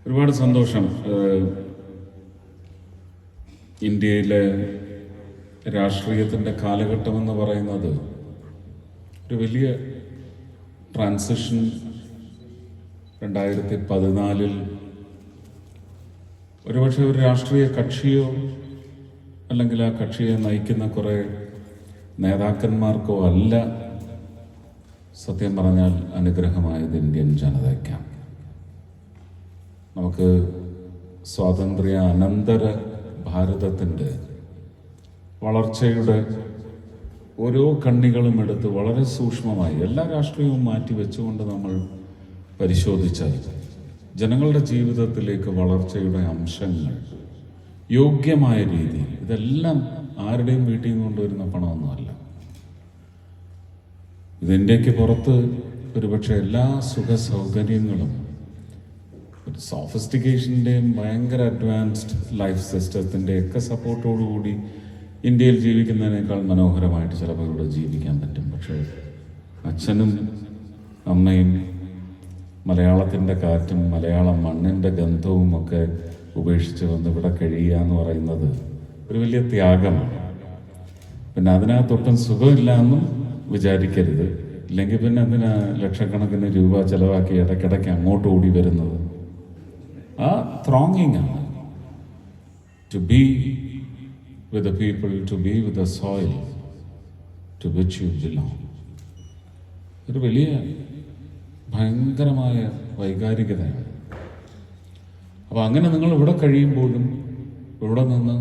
ഒരുപാട് സന്തോഷം. ഇന്ത്യയിലെ രാഷ്ട്രീയത്തിൻ്റെ കാലഘട്ടം എന്ന് പറയുന്നത് ഒരു വലിയ ട്രാൻസിഷൻ 2014 ഒരുപക്ഷെ ഒരു രാഷ്ട്രീയ കക്ഷിയോ അല്ലെങ്കിൽ ആ കക്ഷിയെ നയിക്കുന്ന കുറേ നേതാക്കന്മാർക്കോ അല്ല സത്യം പറഞ്ഞാൽ അനുഗ്രഹമായത് ഇന്ത്യൻ ജനതയ്ക്കാണ്. നമുക്ക് സ്വാതന്ത്ര്യ അനന്തര ഭാരതത്തിൻ്റെ വളർച്ചയുടെ ഓരോ കണ്ണികളും എടുത്ത് വളരെ സൂക്ഷ്മമായി എല്ലാ രാഷ്ട്രീയവും മാറ്റി വെച്ചുകൊണ്ട് നമ്മൾ പരിശോധിച്ചാൽ ജനങ്ങളുടെ ജീവിതത്തിലേക്ക് വളർച്ചയുടെ അംശങ്ങൾ യോഗ്യമായ രീതിയിൽ, ഇതെല്ലാം ആരുടെയും വീട്ടിൽ നിന്ന് കൊണ്ടുവരുന്ന പണമൊന്നുമല്ല. ഇത് ഇന്ത്യക്ക് പുറത്ത് ഒരുപക്ഷെ എല്ലാ സുഖ സൗകര്യങ്ങളും ഒരു സോഫിസ്റ്റിക്കേഷൻ്റെയും ഭയങ്കര അഡ്വാൻസ്ഡ് ലൈഫ് സിസ്റ്റത്തിൻ്റെയൊക്കെ സപ്പോർട്ടോടുകൂടി ഇന്ത്യയിൽ ജീവിക്കുന്നതിനേക്കാൾ മനോഹരമായിട്ട് ചിലപ്പോൾ ഇവിടെ ജീവിക്കാൻ പറ്റും. പക്ഷേ അച്ഛനും അമ്മയും മലയാളത്തിൻ്റെ കാറ്റും മലയാളം മണ്ണിൻ്റെ ഗന്ധവും ഒക്കെ ഉപേക്ഷിച്ച് വന്ന് ഇവിടെ കഴിയുക എന്ന് പറയുന്നത് ഒരു വലിയ ത്യാഗമാണ്. പിന്നെ അതിനകത്തൊട്ടും സുഖമില്ല എന്നും വിചാരിക്കരുത്. ഇല്ലെങ്കിൽ പിന്നെ എന്തിനാ ലക്ഷക്കണക്കിന് രൂപ ചിലവാക്കി ഇടയ്ക്കിടയ്ക്ക് അങ്ങോട്ട് ഓടി വരുന്നത്? ആ ത്രോങ്ങിങ് ആണ്. To be with the people, to be with the soil to which you belong. ഒരു വലിയ ഭയങ്കരമായ വൈകാരികതയാണ്. അപ്പോൾ അങ്ങനെ നിങ്ങൾ ഇവിടെ കഴിയുമ്പോഴും ഇവിടെ നിന്ന്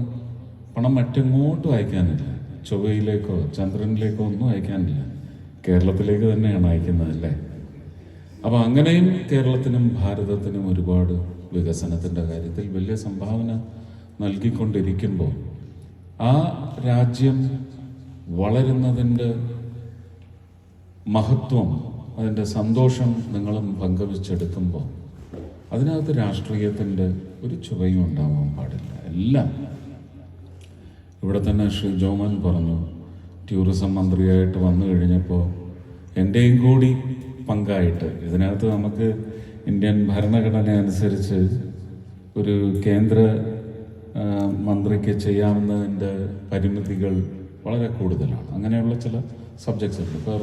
പണം മറ്റെങ്ങോട്ടും അയക്കാനില്ല. ചൊവ്വയിലേക്കോ ചന്ദ്രനിലേക്കോ ഒന്നും അയക്കാനില്ല. കേരളത്തിലേക്ക് തന്നെയാണ് അയക്കുന്നത്, അല്ലേ? അപ്പോൾ അങ്ങനെയും കേരളത്തിനും ഭാരതത്തിനും ഒരുപാട് വികസനത്തിൻ്റെ കാര്യത്തിൽ വലിയ സംഭാവന നൽകിക്കൊണ്ടിരിക്കുമ്പോൾ ആ രാജ്യം വളരുന്നതിൻ്റെ മഹത്വം, അതിൻ്റെ സന്തോഷം നിങ്ങളും പങ്കുവെച്ചെടുക്കുമ്പോൾ അതിനകത്ത് രാഷ്ട്രീയത്തിൻ്റെ ഒരു ചുവയും ഉണ്ടാവാൻ പാടില്ല. എല്ലാം ഇവിടെ തന്നെ ശ്രീ ജോമൻ പറഞ്ഞു, ടൂറിസം മന്ത്രിയായിട്ട് വന്നു കഴിഞ്ഞപ്പോൾ എൻ്റെയും കൂടി പങ്കായിട്ട് ഇതിനകത്ത് നമുക്ക് ഇന്ത്യൻ ഭരണഘടന അനുസരിച്ച് ഒരു കേന്ദ്ര മന്ത്രിക്ക് ചെയ്യാവുന്നതിൻ്റെ പരിമിതികൾ വളരെ കൂടുതലാണ്. അങ്ങനെയുള്ള ചില സബ്ജക്ട്സ് ഉണ്ട്. ഇപ്പോൾ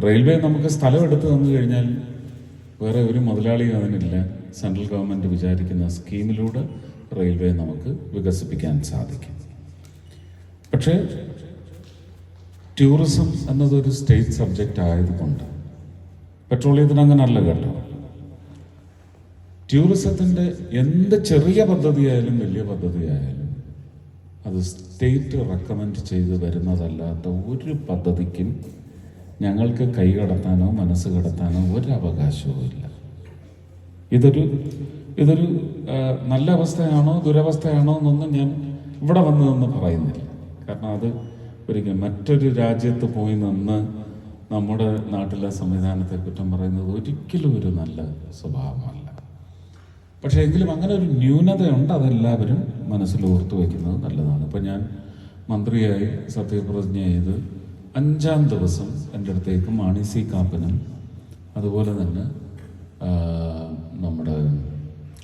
റെയിൽവേ നമുക്ക് സ്ഥലം എടുത്ത് തന്നു കഴിഞ്ഞാൽ വേറെ ഒരു മുതലാളിയും അതിനില്ല. സെൻട്രൽ ഗവൺമെൻറ് വിചാരിക്കുന്ന സ്കീമിലൂടെ റെയിൽവേ നമുക്ക് വികസിപ്പിക്കാൻ സാധിക്കും. പക്ഷേ ടൂറിസം എന്നതൊരു സ്റ്റേറ്റ് സബ്ജക്റ്റ് ആയതുകൊണ്ട് പെട്രോളിയത്തിന് അങ്ങനെ അല്ല കേട്ടോ. ടൂറിസത്തിൻ്റെ എന്ത് ചെറിയ പദ്ധതിയായാലും വലിയ പദ്ധതിയായാലും അത് സ്റ്റേറ്റ് റെക്കമെൻഡ് ചെയ്ത് വരുന്നതല്ലാത്ത ഒരു പദ്ധതിക്കും ഞങ്ങൾക്ക് കൈ കടത്താനോ മനസ്സ് കടത്താനോ ഒരു അവകാശവും ഇല്ല. ഇതൊരു നല്ല അവസ്ഥയാണോ ദുരവസ്ഥയാണോ എന്നൊന്നും ഞാൻ ഇവിടെ വന്നതെന്ന് പറയുന്നില്ല. കാരണം അത് ഒരിക്കലും മറ്റൊരു രാജ്യത്ത് പോയി നിന്ന് നമ്മുടെ നാട്ടിലെ സംവിധാനത്തെ കുറ്റം പറയുന്നത് ഒരിക്കലും ഒരു നല്ല സ്വഭാവമല്ല. പക്ഷേ എങ്കിലും അങ്ങനെ ഒരു ന്യൂനതയുണ്ട്. അതെല്ലാവരും മനസ്സിൽ ഓർത്തു വയ്ക്കുന്നത് നല്ലതാണ്. ഇപ്പം ഞാൻ മന്ത്രിയായി സത്യപ്രതിജ്ഞ ചെയ്ത് 5-ാം ദിവസം എൻ്റെ അടുത്തേക്ക് മാണി സി കാപ്പനും അതുപോലെ തന്നെ നമ്മുടെ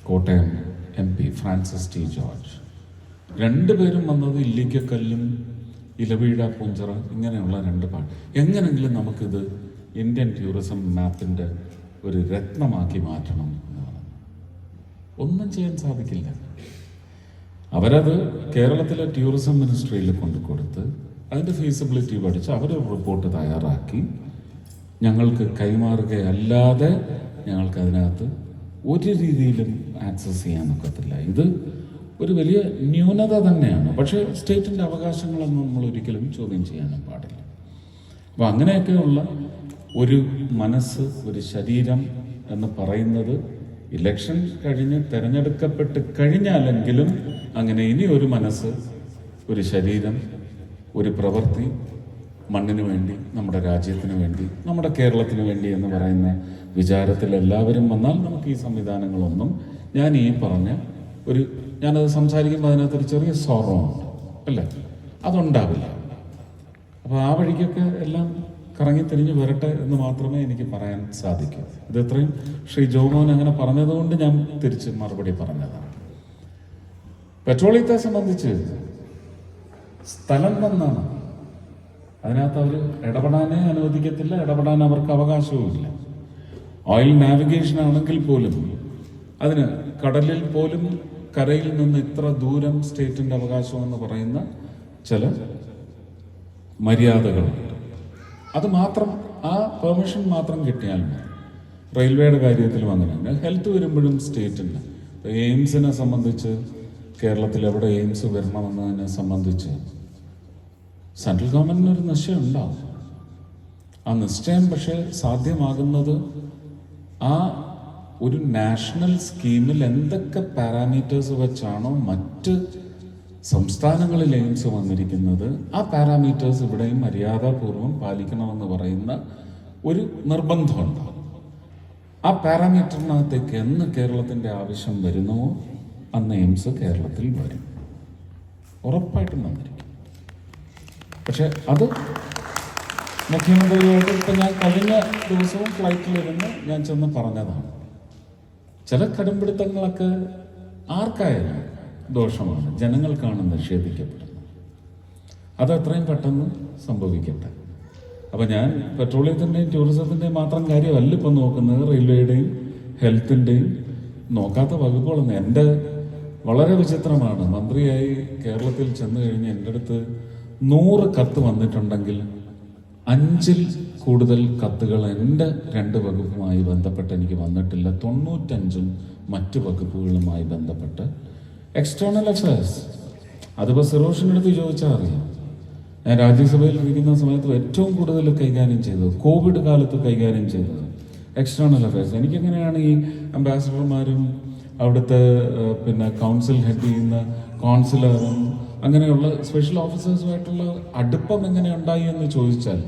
Kottayam MP Francis T George രണ്ടുപേരും വന്നത് ഇല്ലിക്കക്കല്ലും ഇലവീഴ പൂഞ്ചിറ ഇങ്ങനെയുള്ള 2 പാട്ട്. എങ്ങനെങ്കിലും നമുക്കിത് ഇന്ത്യൻ ടൂറിസം മാപ്പിൻ്റെ ഒരു രത്നമാക്കി മാറ്റണം എന്ന് പറഞ്ഞു. ഒന്നും ചെയ്യാൻ സാധിക്കില്ല. അവരത് കേരളത്തിലെ ടൂറിസം മിനിസ്ട്രിയിൽ കൊണ്ടുകൊടുത്ത് അതിൻ്റെ ഫീസിബിലിറ്റി പഠിച്ച് അവരൊരു റിപ്പോർട്ട് തയ്യാറാക്കി ഞങ്ങൾക്ക് കൈമാറുകയല്ലാതെ ഞങ്ങൾക്ക് അതിനകത്ത് ഒരു രീതിയിലും ആക്സസ് ചെയ്യാനൊക്കത്തില്ല. ഇത് ഒരു വലിയ ന്യൂനത തന്നെയാണ്. പക്ഷേ സ്റ്റേറ്റിൻ്റെ അവകാശങ്ങളൊന്നും നമ്മൾ ഒരിക്കലും ചോദ്യം ചെയ്യാനും പാടില്ല. അപ്പോൾ അങ്ങനെയൊക്കെയുള്ള ഒരു മനസ്സ്, ഒരു ശരീരം എന്ന് പറയുന്നത് ഇലക്ഷൻ കഴിഞ്ഞ് തിരഞ്ഞെടുക്കപ്പെട്ട് കഴിഞ്ഞാലെങ്കിലും അങ്ങനെ ഇനി ഒരു മനസ്സ്, ഒരു ശരീരം, ഒരു പ്രവൃത്തി മണ്ണിന് വേണ്ടി, നമ്മുടെ രാജ്യത്തിന് വേണ്ടി, നമ്മുടെ കേരളത്തിന് വേണ്ടി എന്ന് പറയുന്ന വിചാരത്തിൽ എല്ലാവരും വന്നാൽ നമുക്ക് ഈ സംവിധാനങ്ങളൊന്നും ഞാൻ ഈ പറഞ്ഞ ഞാനത് സംസാരിക്കുമ്പോൾ അതിനകത്തൊരു ചെറിയ സോറോ ഉണ്ട്, അല്ലേ? അതുണ്ടാവില്ല. അപ്പോൾ ആ വഴിക്കൊക്കെ എല്ലാം കറങ്ങിത്തിരിഞ്ഞ് വരട്ടെ എന്ന് മാത്രമേ എനിക്ക് പറയാൻ സാധിക്കൂ. ഇത് ഇത്രയും ശ്രീ ജോമോൻ അങ്ങനെ പറഞ്ഞതുകൊണ്ട് ഞാൻ തിരിച്ച് മറുപടി പറഞ്ഞതാണ്. പെട്രോളിയത്തെ സംബന്ധിച്ച് സ്ഥലം തന്നാണ്, അതിനകത്ത് അവർ ഇടപെടാനേ അനുവദിക്കത്തില്ല, ഇടപെടാൻ അവർക്ക് അവകാശവുമില്ല. ഓയിൽ നാവിഗേഷൻ ആണെങ്കിൽ പോലും അതിന് കടലിൽ പോലും കരയിൽ നിന്ന് ഇത്ര ദൂരം സ്റ്റേറ്റിന്റെ അവകാശം എന്ന് പറയുന്ന ചില മര്യാദകളുണ്ട്. അത് മാത്രം, ആ പെർമിഷൻ മാത്രം കിട്ടിയാൽ മതി. റെയിൽവേയുടെ കാര്യത്തിലും അങ്ങനെ. ഹെൽത്ത് വരുമ്പോഴും സ്റ്റേറ്റിന്, എയിംസിനെ സംബന്ധിച്ച് കേരളത്തിൽ എവിടെ എയിംസ് വരണമെന്നതിനെ സംബന്ധിച്ച് സെൻട്രൽ ഗവൺമെന്റിന് ഒരു നിശ്ചയം ഉണ്ടാവും. ആ നിശ്ചയം പക്ഷേ സാധ്യമാകുന്നത് ആ ഒരു നാഷണൽ സ്കീമിൽ എന്തൊക്കെ പാരാമീറ്റേഴ്സ് വെച്ചാണോ മറ്റ് സംസ്ഥാനങ്ങളിൽ എയിംസ് വന്നിരിക്കുന്നത്, ആ പാരാമീറ്റേഴ്സ് ഇവിടെയും മര്യാദാപൂർവം പാലിക്കണമെന്ന് പറയുന്ന ഒരു നിർബന്ധമുണ്ടാകും. ആ പാരാമീറ്ററിനകത്തേക്ക് എന്ന് കേരളത്തിൻ്റെ ആവശ്യം വരുന്നുവോ അന്ന് എയിംസ് കേരളത്തിൽ വരും, ഉറപ്പായിട്ടും വന്നിരിക്കും. പക്ഷെ അത് മുഖ്യമന്ത്രിയുമായിട്ട് ഇപ്പം ഞാൻ കഴിഞ്ഞ ദിവസവും ഫ്ലൈറ്റിലിരുന്ന് ഞാൻ ചെന്ന് പറഞ്ഞതാണ്. ചില കടുംപിടുത്തങ്ങളൊക്കെ ആർക്കായാലും ദോഷമാണ്, ജനങ്ങൾക്കാണ് നിഷേധിക്കപ്പെടുന്നത്. അത് എത്രയും പെട്ടെന്ന് സംഭവിക്കട്ടെ. അപ്പം ഞാൻ പെട്രോളിയത്തിൻ്റെയും ടൂറിസത്തിൻ്റെയും മാത്രം കാര്യമല്ല ഇപ്പം നോക്കുന്നത്, റെയിൽവേയുടെയും ഹെൽത്തിൻ്റെയും നോക്കാത്ത വകുപ്പുകളൊന്നും. എൻ്റെ വളരെ വിചിത്രമാണ്, മന്ത്രിയായി കേരളത്തിൽ ചെന്ന് കഴിഞ്ഞ് എൻ്റെ അടുത്ത് 100 കത്ത് വന്നിട്ടുണ്ടെങ്കിൽ 5-ൽ കൂടുതൽ കത്തുകൾ എൻ്റെ 2 വകുപ്പുമായി ബന്ധപ്പെട്ട് എനിക്ക് വന്നിട്ടില്ല. 95-ഉം മറ്റു വകുപ്പുകളുമായി ബന്ധപ്പെട്ട്. എക്സ്റ്റേണൽ അഫയേഴ്സ്, അതിപ്പോൾ സിറോഷിൻ്റെ അടുത്ത് ചോദിച്ചാൽ അറിയാം. ഞാൻ രാജ്യസഭയിൽ ഇരിക്കുന്ന സമയത്ത് ഏറ്റവും കൂടുതൽ കൈകാര്യം ചെയ്തത്, കോവിഡ് കാലത്ത് കൈകാര്യം ചെയ്തത് എക്സ്റ്റേണൽ അഫയേഴ്സ്. എനിക്കെങ്ങനെയാണ് ഈ അംബാസിഡർമാരും അവിടുത്തെ പിന്നെ കൗൺസിൽ ഹെഡ് ചെയ്യുന്ന കോൺസുലറും അങ്ങനെയുള്ള സ്പെഷ്യൽ ഓഫീസേഴ്സുമായിട്ടുള്ള അടുപ്പം എങ്ങനെ ഉണ്ടായി എന്ന് ചോദിച്ചാൽ,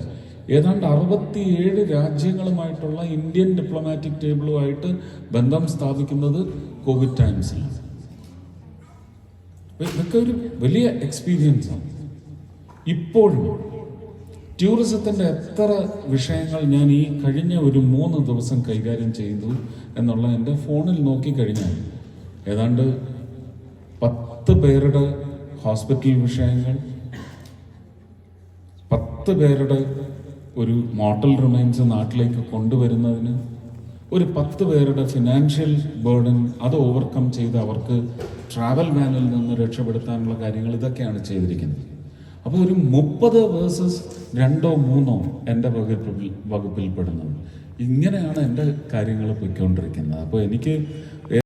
ഏതാണ്ട് 67 രാജ്യങ്ങളുമായിട്ടുള്ള ഇന്ത്യൻ ഡിപ്ലോമാറ്റിക് ടേബിളുമായിട്ട് ബന്ധം സ്ഥാപിക്കുന്നത് കോവിഡ് ടൈംസിലാണ്. ഇതൊക്കെ ഒരു വലിയ എക്സ്പീരിയൻസ് ആണ്. ഇപ്പോഴും ടൂറിസത്തിൻ്റെ എത്ര വിഷയങ്ങൾ ഞാൻ ഈ കഴിഞ്ഞ ഒരു 3 ദിവസം കൈകാര്യം ചെയ്തു എന്നുള്ള എൻ്റെ ഫോണിൽ നോക്കിക്കഴിഞ്ഞാൽ ഏതാണ്ട് 10 പേരുടെ ഹോസ്പിറ്റൽ വിഷയങ്ങൾ, 10 പേരുടെ ഒരു മോർട്ടൽ റിമൈൻസ് നാട്ടിലേക്ക് കൊണ്ടുവരുന്നതിന്, ഒരു 10 പേരുടെ ഫിനാൻഷ്യൽ ബേർഡൻ അത് ഓവർകം ചെയ്ത് അവർക്ക് ട്രാവൽ ബാനിൽ നിന്ന് രക്ഷപ്പെടുത്താനുള്ള കാര്യങ്ങൾ, ഇതൊക്കെയാണ് ചെയ്തിരിക്കുന്നത്. അപ്പോൾ ഒരു 30 വേഴ്സസ് 2 or 3 എൻ്റെ വകുപ്പിൽപ്പെടുന്നത്. ഇങ്ങനെയാണ് എൻ്റെ കാര്യങ്ങൾ പോയിക്കൊണ്ടിരിക്കുന്നത്. അപ്പോൾ എനിക്ക്